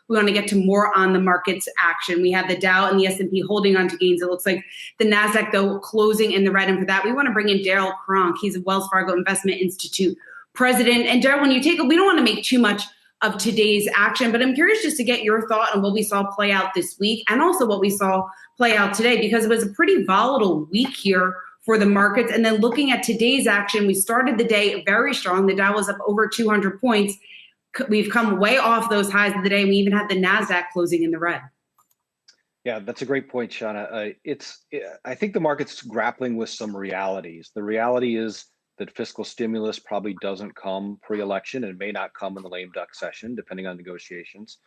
we want to get to more on the market's action. We have the Dow and the S&P holding on to gains. It looks like the NASDAQ, though, closing in the red. And for that, we want to bring in Darrell Cronk. He's a Wells Fargo Investment Institute President. And Darrell, when you take we don't want to make too much of today's action, but I'm curious just to get your thought on what we saw play out this week and also what we saw play out today, because it was a pretty volatile week here for the markets. And then looking at today's action, we started the day very strong. The Dow was up over 200 points. We've come way off those highs of the day. We even had the NASDAQ closing in the red. Yeah, that's a great point, Shauna. I think the market's grappling with some realities. The reality is that fiscal stimulus probably doesn't come pre-election and may not come in the lame duck session, depending on negotiations.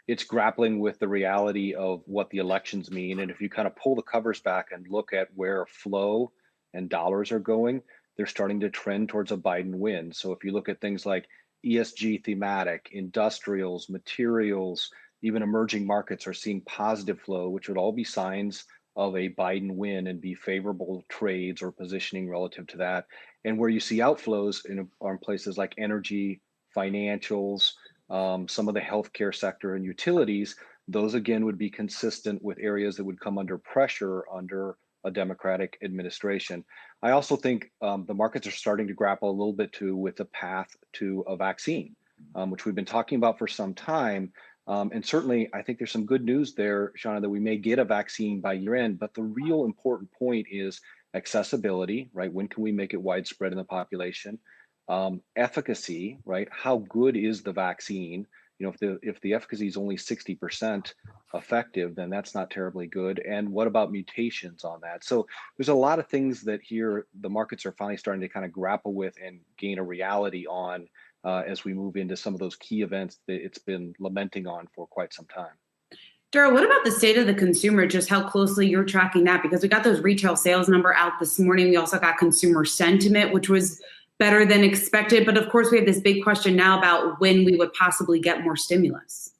It's grappling with the reality of what the elections mean. And if you kind of pull the covers back and look at where flow and dollars are going, they're starting to trend towards a Biden win. So if you look at things like ESG thematic, industrials, materials, even emerging markets are seeing positive flow, which would all be signs of a Biden win and be favorable trades or positioning relative to that. And where you see outflows are places like energy, financials, some of the healthcare sector and utilities. Those again would be consistent with areas that would come under pressure under a Democratic administration. I also think the markets are starting to grapple a little bit too with the path to a vaccine, which we've been talking about for some time. And certainly, I think there's some good news there, Shauna, that we may get a vaccine by year end. But the real important point is accessibility, right? When can we make it widespread in the population? Efficacy, right? How good is the vaccine? You know, if the efficacy is only 60% effective, then that's not terribly good. And what about mutations on that? So there's a lot of things that here the markets are finally starting to kind of grapple with and gain a reality on as we move into some of those key events that it's been lamenting on for quite some time. Darrell, what about the state of the consumer, just how closely you're tracking that? Because we got those retail sales number out this morning. We also got consumer sentiment, which was better than expected. But of course, we have this big question now about when we would possibly get more stimulus.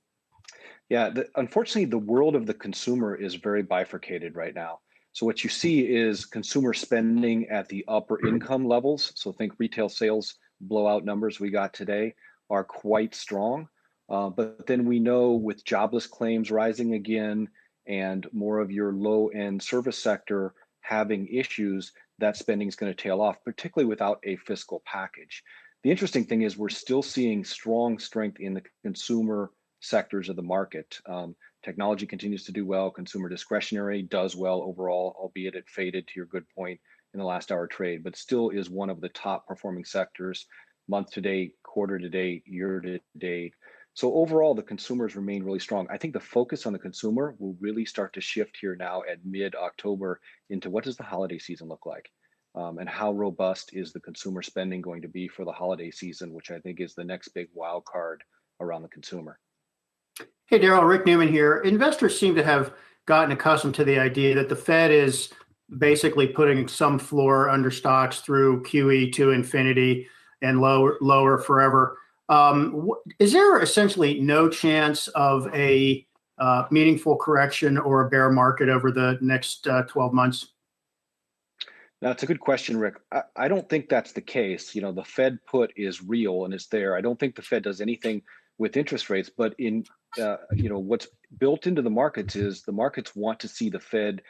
Yeah, unfortunately, the world of the consumer is very bifurcated right now. So what you see is consumer spending at the upper income levels. So think retail sales blowout numbers we got today are quite strong. But then we know with jobless claims rising again and more of your low end service sector having issues, that spending is going to tail off, particularly without a fiscal package. The interesting thing is we're still seeing strong strength in the consumer sectors of the market. Technology continues to do well. Consumer discretionary does well overall, albeit it faded to your good point in the last hour trade, but still is one of the top performing sectors month to date, quarter to date, year to date. So overall, the consumers remain really strong. I think the focus on the consumer will really start to shift here now at mid-October into what does the holiday season look like? And how robust is the consumer spending going to be for the holiday season, which I think is the next big wild card around the consumer. Hey, Darrell, Rick Newman here. Investors seem to have gotten accustomed to the idea that the Fed is basically putting some floor under stocks through QE to infinity and lower forever. Is there essentially no chance of a meaningful correction or a bear market over the next 12 months? That's a good question, Rick. I don't think that's the case. You know, the Fed put is real and it's there. I don't think the Fed does anything with interest rates, but what's built into the markets is the markets want to see the Fed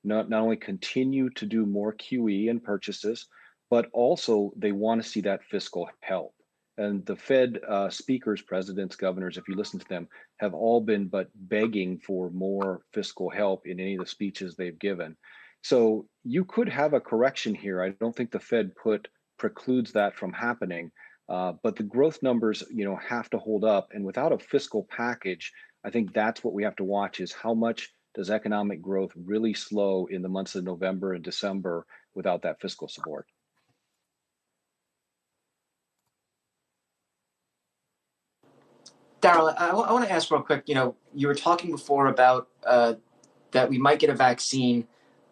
not only continue to do more QE and purchases, but also they want to see that fiscal help. And the Fed speakers, presidents, governors, if you listen to them, have all been but begging for more fiscal help in any of the speeches they've given. So you could have a correction here. I don't think the Fed precludes that from happening, but the growth numbers, have to hold up. And without a fiscal package, I think that's what we have to watch is how much does economic growth really slow in the months of November and December without that fiscal support. Darrell, I want to ask real quick, you were talking before about that we might get a vaccine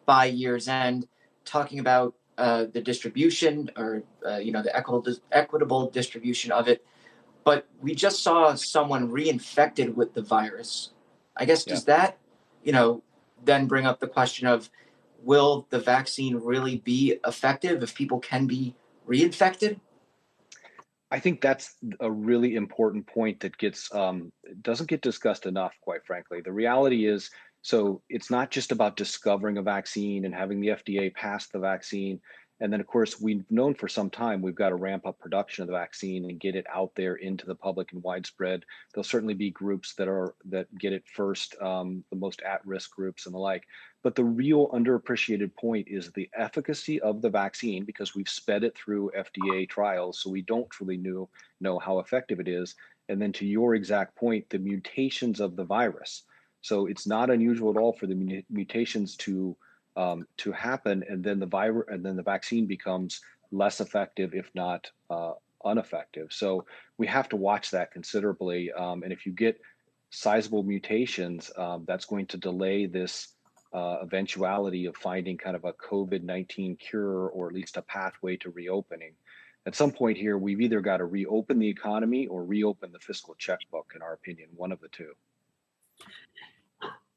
by year's end, talking about the distribution or, the equitable distribution of it. But we just saw someone reinfected with the virus. I guess, does that, then bring up the question of, will the vaccine really be effective if people can be reinfected? I think that's a really important point that doesn't get discussed enough, quite frankly. The reality is, so it's not just about discovering a vaccine and having the FDA pass the vaccine. And then, of course, we've known for some time we've got to ramp up production of the vaccine and get it out there into the public and widespread. There'll certainly be groups that get it first, the most at-risk groups and the like. But the real underappreciated point is the efficacy of the vaccine, because we've sped it through FDA trials, so we don't truly know how effective it is. And then to your exact point, the mutations of the virus. So it's not unusual at all for the mutations to happen, and then the vaccine becomes less effective, if not ineffective. So we have to watch that considerably. And if you get sizable mutations, that's going to delay this eventuality of finding kind of a COVID-19 cure, or at least a pathway to reopening. At some point here, we've either got to reopen the economy or reopen the fiscal checkbook, in our opinion, one of the two.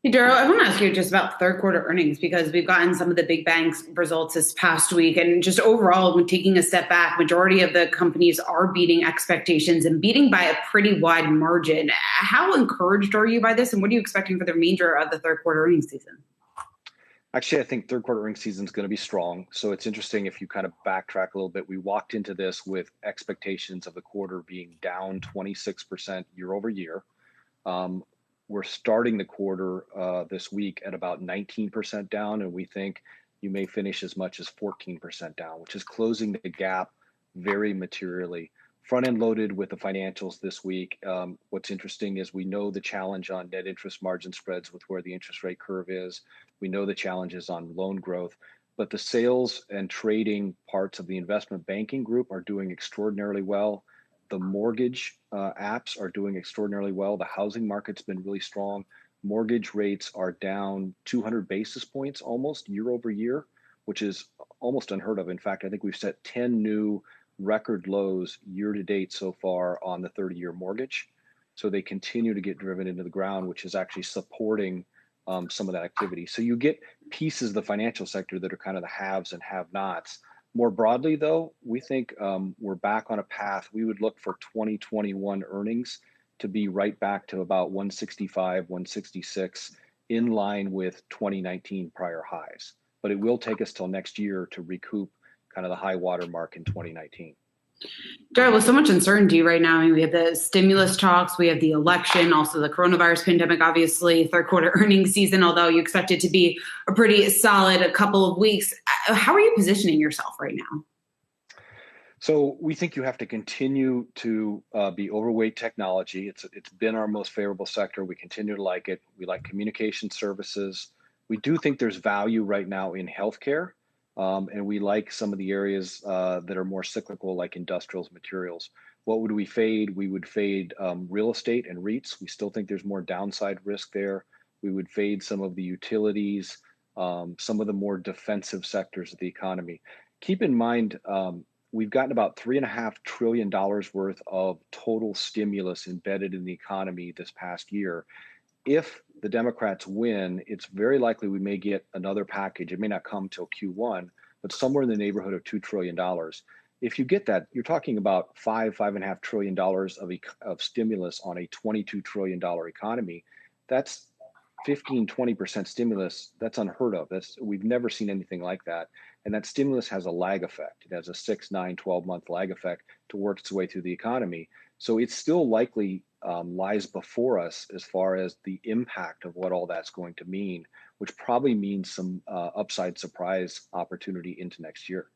Hey, Darrell, I want to ask you just about third quarter earnings, because we've gotten some of the big banks results this past week. And just overall, when taking a step back, majority of the companies are beating expectations and beating by a pretty wide margin. How encouraged are you by this? And what are you expecting for the remainder of the third quarter earnings season? Actually, I think third quarter earnings season is going to be strong. So it's interesting if you kind of backtrack a little bit. We walked into this with expectations of the quarter being down 26% year over year. We're starting the quarter this week at about 19% down, and we think you may finish as much as 14% down, which is closing the gap very materially. Front end loaded with the financials this week. What's interesting is we know the challenge on net interest margin spreads with where the interest rate curve is. We know the challenges on loan growth, but the sales and trading parts of the investment banking group are doing extraordinarily well. The mortgage apps are doing extraordinarily well. The housing market's been really strong. Mortgage rates are down 200 basis points almost year over year, which is almost unheard of. In fact, I think we've set 10 new record lows year to date so far on the 30-year mortgage. So they continue to get driven into the ground, which is actually supporting some of that activity. So you get pieces of the financial sector that are kind of the haves and have-nots. More broadly, though, we think we're back on a path. We would look for 2021 earnings to be right back to about 165, 166, in line with 2019 prior highs. But it will take us till next year to recoup kind of the high water mark in 2019. Darrell, with so much uncertainty right now, I mean, we have the stimulus talks, we have the election, also the coronavirus pandemic, obviously, third quarter earnings season, although you expect it to be a pretty solid couple of weeks. How are you positioning yourself right now? So we think you have to continue to be overweight technology. It's been our most favorable sector. We continue to like it. We like communication services. We do think there's value right now in healthcare. And we like some of the areas that are more cyclical, like industrials, materials. What would we fade? We would fade real estate and REITs. We still think there's more downside risk there. We would fade some of the utilities, some of the more defensive sectors of the economy. Keep in mind, we've gotten about $3.5 trillion worth of total stimulus embedded in the economy this past year. If the Democrats win, it's very likely we may get another package. It may not come till Q1, but somewhere in the neighborhood of $2 trillion. If you get that, you're talking about $5.5 trillion of stimulus on a $22 trillion economy. That's 15-20% stimulus. That's unheard of. We've never seen anything like that. And that stimulus has a lag effect. It has a 6, 9, 12-month lag effect to work its way through the economy. So it's still likely lies before us as far as the impact of what all that's going to mean, which probably means some upside surprise opportunity into next year.